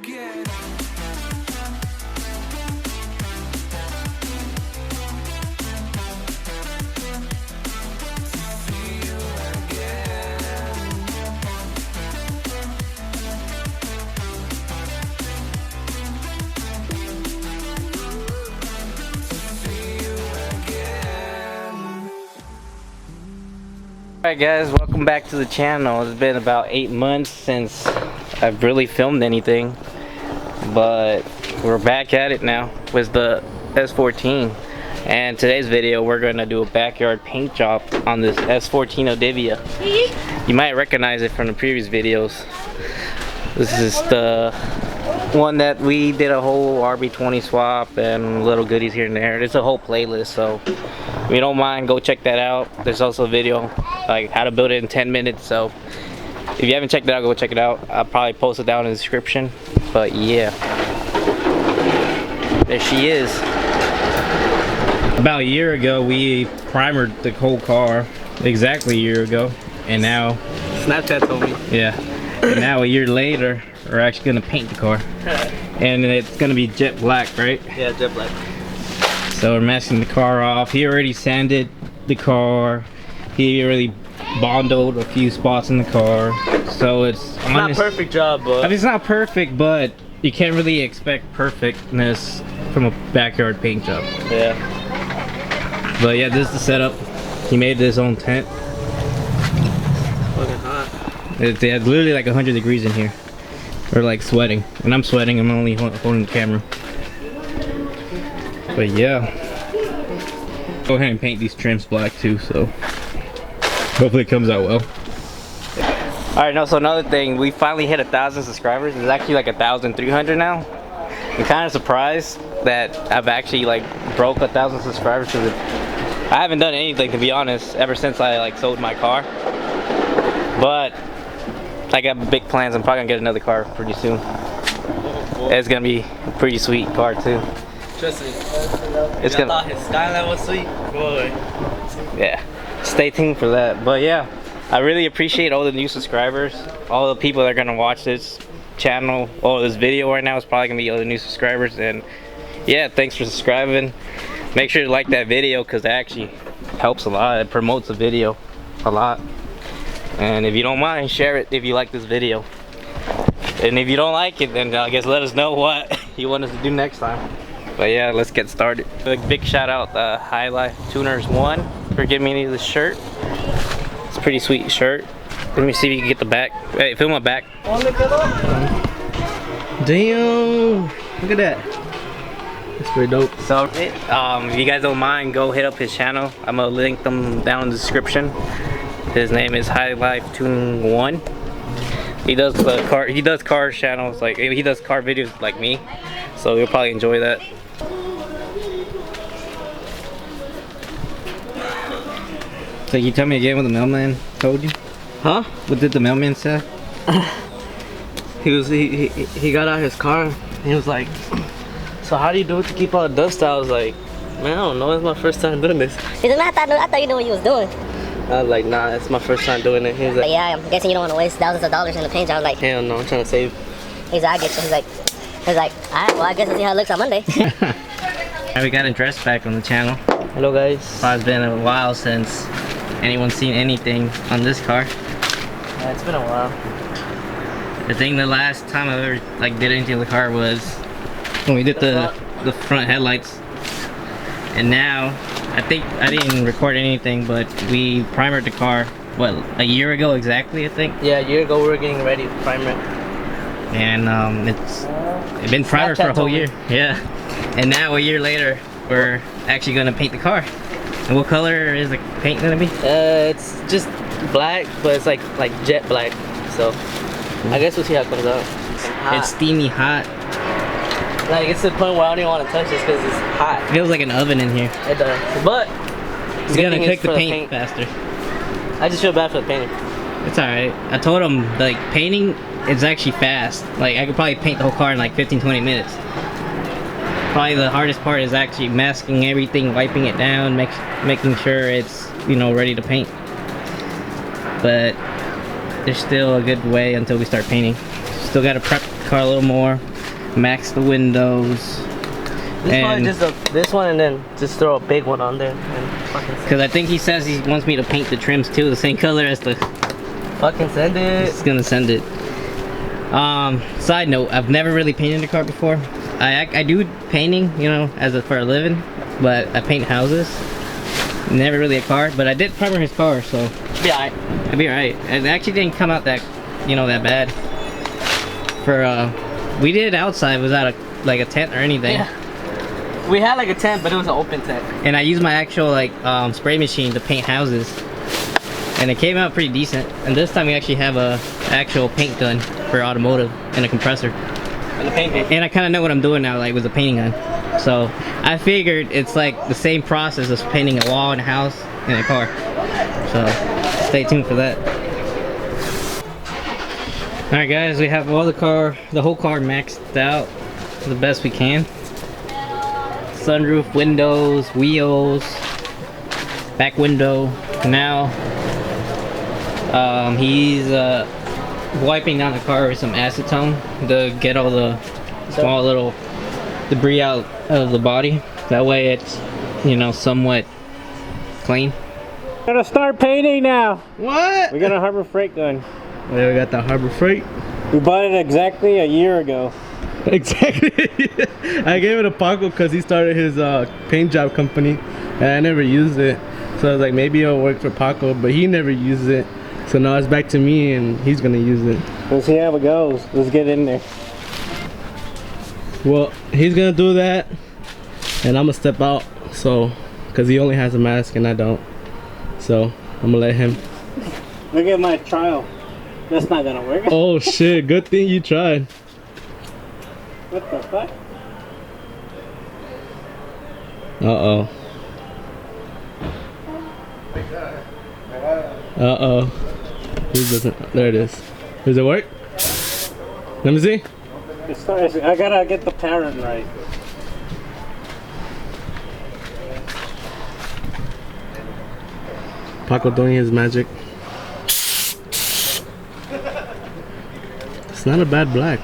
again. Alright guys, welcome back to the channel. It's been about 8 months since I've really filmed anything, but we're back at it now with the S14. And today's video we're going to do a backyard paint job on this S14 odyvia. You might recognize it from the previous videos. This is the one that we did a whole RB20 swap and little goodies here and there. It's a whole playlist, so if you don't mind, go check that out. There's also a video like how to build it in 10 minutes, so if you haven't checked it out, go check it out. I'll probably post it down in the description. But yeah, there she is. About a year ago we primered the whole car, exactly a year ago, and now Snapchat told me. yeah, and now a year later we're actually gonna paint the car. And it's gonna be jet black, right? Yeah, jet black. So we're masking the car off. He already sanded the car. He already bonded a few spots in the car. So it's not a perfect job, but I mean, it's not perfect, but you can't really expect perfectness from a backyard paint job. yeah. But yeah, this is the setup. He made his own tent. Fucking hot. It's literally like 100 degrees in here. We're like sweating, and I'm sweating. I'm only holding the camera. But yeah, go ahead and paint these trims black too, so hopefully it comes out well. Alright, no, so another thing, we finally hit 1,000 subscribers. It's actually like 1,300 now. I'm kind of surprised that I've actually like broke 1,000 subscribers, because I haven't done anything, to be honest, ever since I like sold my car. But I got big plans. I'm probably gonna get another car pretty soon. It's gonna be a pretty sweet car too. Trust me. It's I gonna. thought his skyline was sweet. Boy. Yeah, stay tuned for that. But yeah, I really appreciate all the new subscribers, all the people that are gonna watch this channel, or this video right now. Is probably gonna be all the new subscribers. And yeah, thanks for subscribing. Make sure to like that video, because it actually helps a lot. It promotes the video a lot. And if you don't mind, share it if you like this video. And if you don't like it, then I guess let us know what you want us to do next time. But yeah, let's get started. A big shout out to High Life Tuners 1 for giving me this shirt. It's a pretty sweet shirt. Let me see if you can get the back. Hey, film my back. Damn! Look at that. That's pretty dope. So, if you guys don't mind, go hit up his channel. I'm gonna link them down in the description. His name is High Life Tuning 1. He does car channels, like he does car videos like me. So you'll probably enjoy that. So you tell me again what the mailman told you? Huh? What did the mailman say? He got out his car and he was like, so how do you do it to keep all the dust out? I was like, man, I don't know, it's my first time doing this. He said, man, I thought you knew what you was doing. I was like, nah, it's my first time doing it. He was But like, yeah, I'm guessing you don't want to waste thousands of dollars in the paint job. I was like, hell no, I'm trying to save. he's like, I get you. He's like, alright, well, I guess we'll see how it looks on Monday. And we got a dress back on the channel. Hello guys. It's been a while since anyone's seen anything on this car. Yeah, it's been a while. I think the last time I ever like did anything with the car was when we did the front headlights. And now, I think I didn't record anything, but we primered the car, what, a year ago exactly, I think? Yeah, a year ago we were getting ready to primer it. And it's been primered for a whole year. Yeah. And now a year later, we're actually gonna paint the car. And what color is the paint gonna be? It's just black, but it's like jet black. So I guess we'll see how it comes out. It's steamy hot. Like, it's to the point where I don't even want to touch this because it's hot. It feels like an oven in here. It does. But It's gonna cook the paint faster. I just feel bad for the painter. It's alright. I told him, like, painting is actually fast. Like, I could probably paint the whole car in like 15-20 minutes. Probably the hardest part is actually masking everything, wiping it down, making sure it's, you know, ready to paint. But there's still a good way until we start painting. Still got to prep the car a little more, max the windows. This one just this one, and then just throw a big one on there. Because I think he says he wants me to paint the trims too, the same color as the. Fucking send it. He's gonna send it. Side note: I've never really painted a car before. I do painting, you know, for a living, but I paint houses. Never really a car, but I did primer his car, so Yeah, I'd be alright. It actually didn't come out that, that bad. We did it outside without a tent or anything. Yeah. We had like a tent, but it was an open tent. And I used my actual spray machine to paint houses, and it came out pretty decent. And this time we actually have a actual paint gun for automotive and a compressor. And the paint. And I kind of know what I'm doing now, with the painting gun. So I figured it's like the same process as painting a wall in a house and a car. So stay tuned for that. All right, guys, we have the whole car maxed out the best we can. Sunroof, windows, wheels, back window. Now he's wiping down the car with some acetone to get all the small little debris out of the body. That way it's, somewhat clean. We're gonna start painting now. What? We got a Harbor Freight gun. Yeah, we got the Harbor Freight. We bought it exactly a year ago. Exactly. I gave it to Paco because he started his paint job company, and I never used it. So I was like, maybe it'll work for Paco, but he never used it. So now it's back to me, and he's gonna use it. Let's see how it goes. Let's get in there. Well, he's gonna do that, and I'm gonna step out. So, because he only has a mask and I don't. So I'm gonna let him. Look at my trial. That's not gonna work. Oh shit! Good thing you tried. What the fuck? Uh-oh. Uh-oh. This doesn't... There it is. Does it work? Let me see. I gotta get the pattern right. Paco doing his magic. It's not a bad black.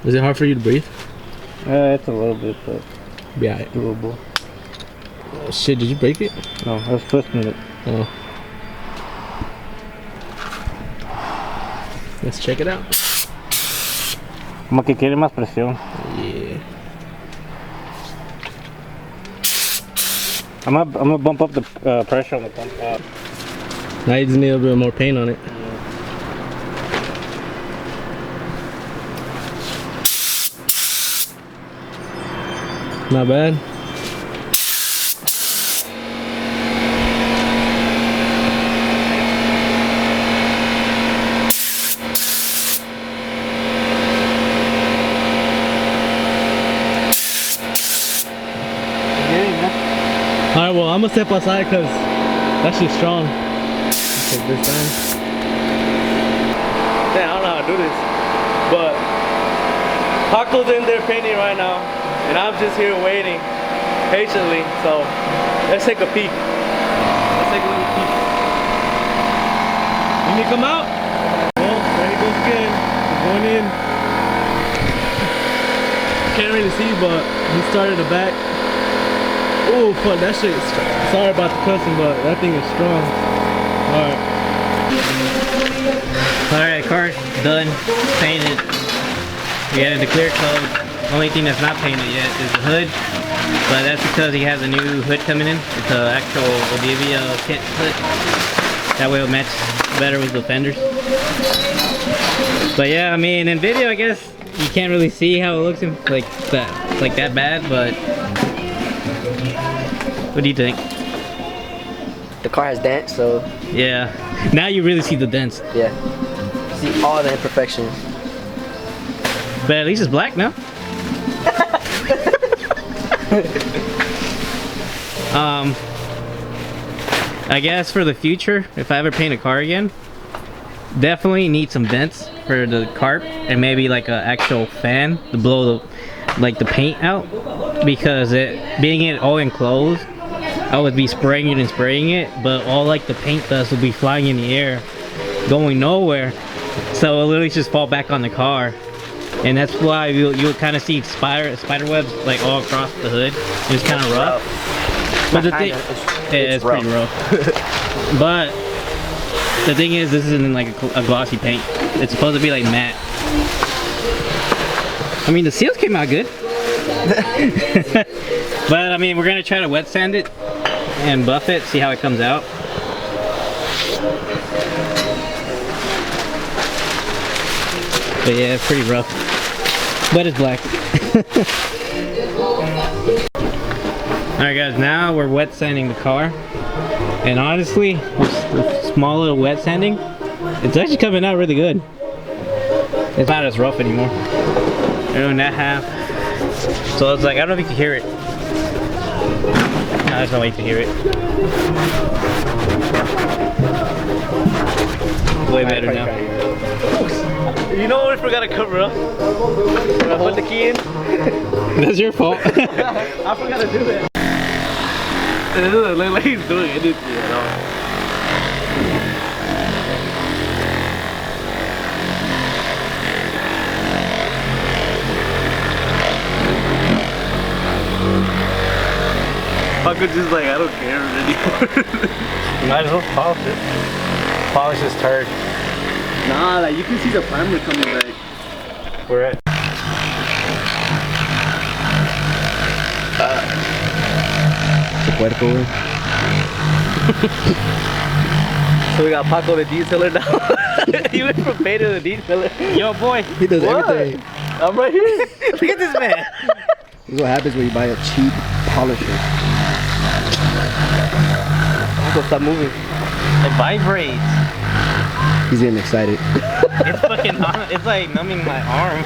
Is it hard for you to breathe? It's a little bit, but Yeah. doable. Oh shit, did you break it? No, I was twisting it. Oh. Let's check it out. Como que quiere más presión. Yeah. I'm gonna bump up the pressure on the pump. Now you just need a bit more paint on it. Not bad. Alright, well, I'm gonna step outside because that shit's strong. Take this time. Damn, I don't know how to do this. But Paco's in there painting right now, and I'm just here waiting patiently. So let's take a peek. Let's take a little peek. You need to come out? Well, there he goes again. He's going in. Can't really see, but he started the back. Oh, fuck, that shit is strong. Sorry about the cussing, but that thing is strong. Alright, car done, painted. We added the clear coat. Only thing that's not painted yet is the hood, but that's because he has a new hood coming in. It's an actual Odyvia kit hood. That way it'll match better with the fenders. But yeah, I mean, in video, I guess you can't really see how it looks like that bad, but what do you think? The car has dents, so Yeah, now you really see the dents. yeah. See all the imperfections. But at least it's black now. I guess for the future, if I ever paint a car again, definitely need some vents for the carp and maybe like an actual fan to blow the paint out, because being it all enclosed, I would be spraying it, but all like the paint dust would be flying in the air, going nowhere. So it'll literally just fall back on the car. And that's why you'll kind of see spider webs like all across the hood. It's kind of rough. But the thing, it's pretty rough. But the thing is, this isn't like a glossy paint. It's supposed to be like matte. I mean, the seals came out good. But I mean, we're gonna try to wet sand it and buff it, see how it comes out. But yeah, it's pretty rough. But it's black. Alright guys, now we're wet sanding the car. And honestly, with the small little wet sanding, it's actually coming out really good. It's not as rough anymore. We're doing that half. So it's like, I don't know if you can hear it. No, there's no way to hear it. Way better now. You know what we forgot to cover up? When I put the key in? That's your fault. I forgot to do that. It doesn't look like he's doing anything at all. Paco's just like, I don't care anymore. Might as well polish it. Polish this turd. Nah, like you can see the primer coming back. Where at? So we got Paco the detailer now. He went from paint to the detailer. Yo boy. He does What? everything. I'm right here. Look at this man. This is what happens when you buy a cheap polisher. Paco, stop moving. It vibrates. He's getting excited. It's fucking on. It's like numbing my arm.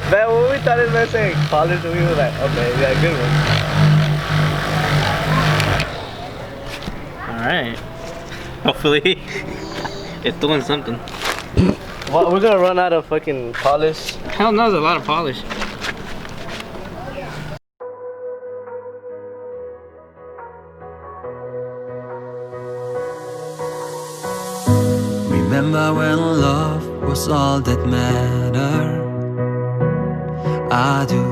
Man, when we thought it was saying polish, we were like, okay, we got a good one. Alright. Hopefully it's doing something. Well, we're gonna run out of fucking polish. Hell no, there's a lot of polish. Remember when love was all that mattered? I do.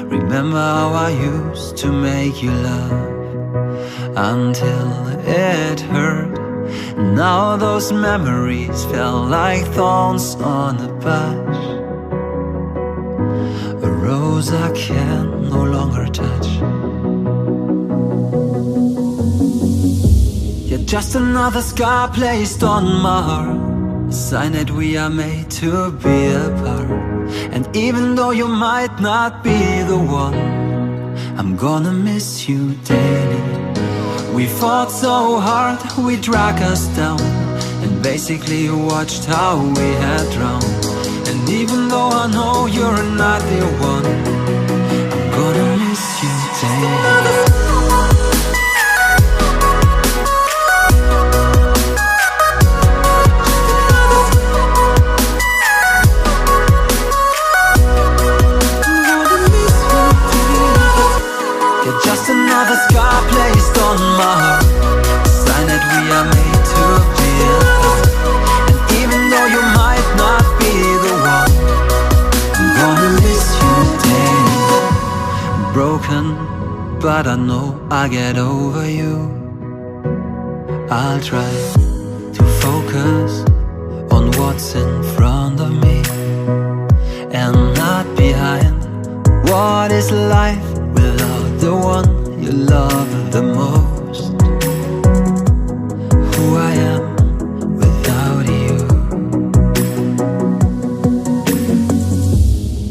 Remember how I used to make you laugh until it hurt. Now those memories felt like thorns on a patch, a rose I can no longer touch. You're just another scar placed on my heart, a sign that we are made to be apart. And even though you might not be the one, I'm gonna miss you daily. We fought so hard, we dragged us down, and basically watched how we had drowned. And even though I know you're not the one, I'm gonna miss you daily. Another scar placed on my heart, a sign that we are made to be apart. And even though you might not be the one, I'm gonna miss you daily. I'm broken, but I know I'll get over you. I'll try to focus on what's in front of me and not behind. What is life without the one you love the most? Who I am without you.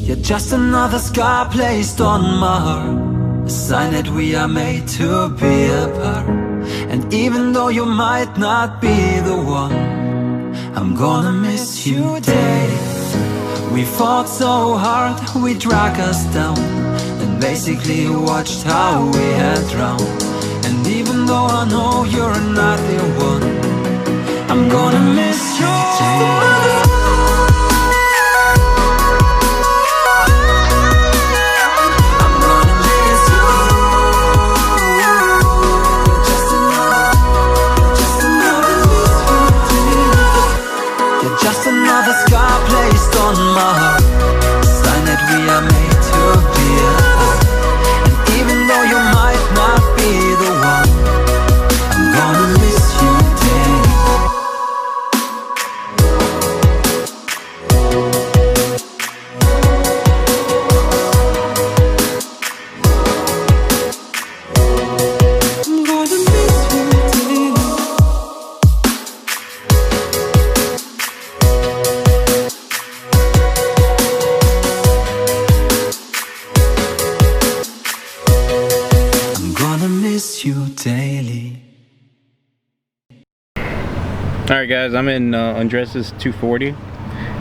You're just another scar placed on my heart, a sign that we are made to be apart. And even though you might not be the one, I'm gonna miss you daily. We fought so hard, we dragged us down, and basically watched how we had drowned. And even though I know you're not the one, I'm gonna miss you daily. I'm gonna miss you. miss you daily. Alright guys, I'm in Undress's 240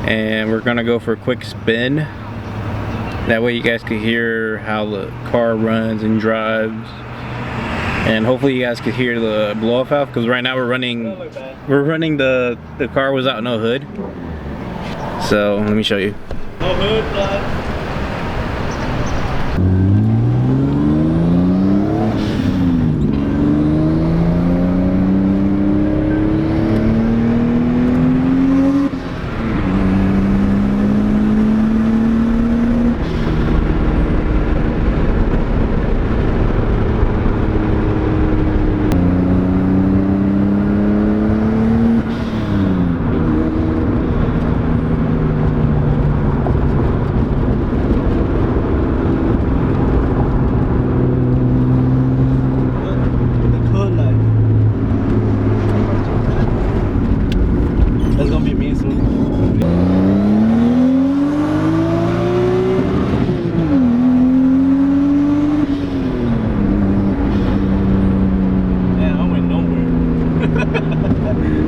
and we're gonna go for a quick spin. That way you guys can hear how the car runs and drives. And hopefully you guys could hear the blow-off valve, because right now we're running the car without no hood. So let me show you. No hood, blood. That's gonna be me soon. Man, I went nowhere.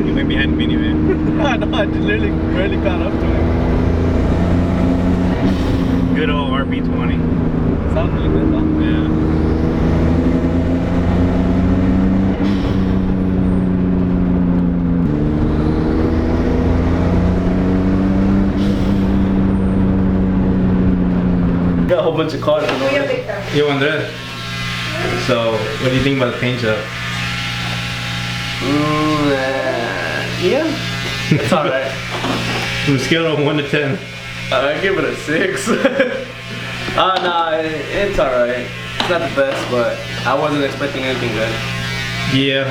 You went behind the minivan. I know, I just literally barely caught up to him. Good old RB20. Sounds really good though. Yeah. Got a whole bunch of cars in there. Yo, Andres. So, what do you think about the paint job? Yeah, it's alright. From a scale of 1 to 10. I give it a 6. Nah, it's alright. It's not the best, but I wasn't expecting anything good. Yeah,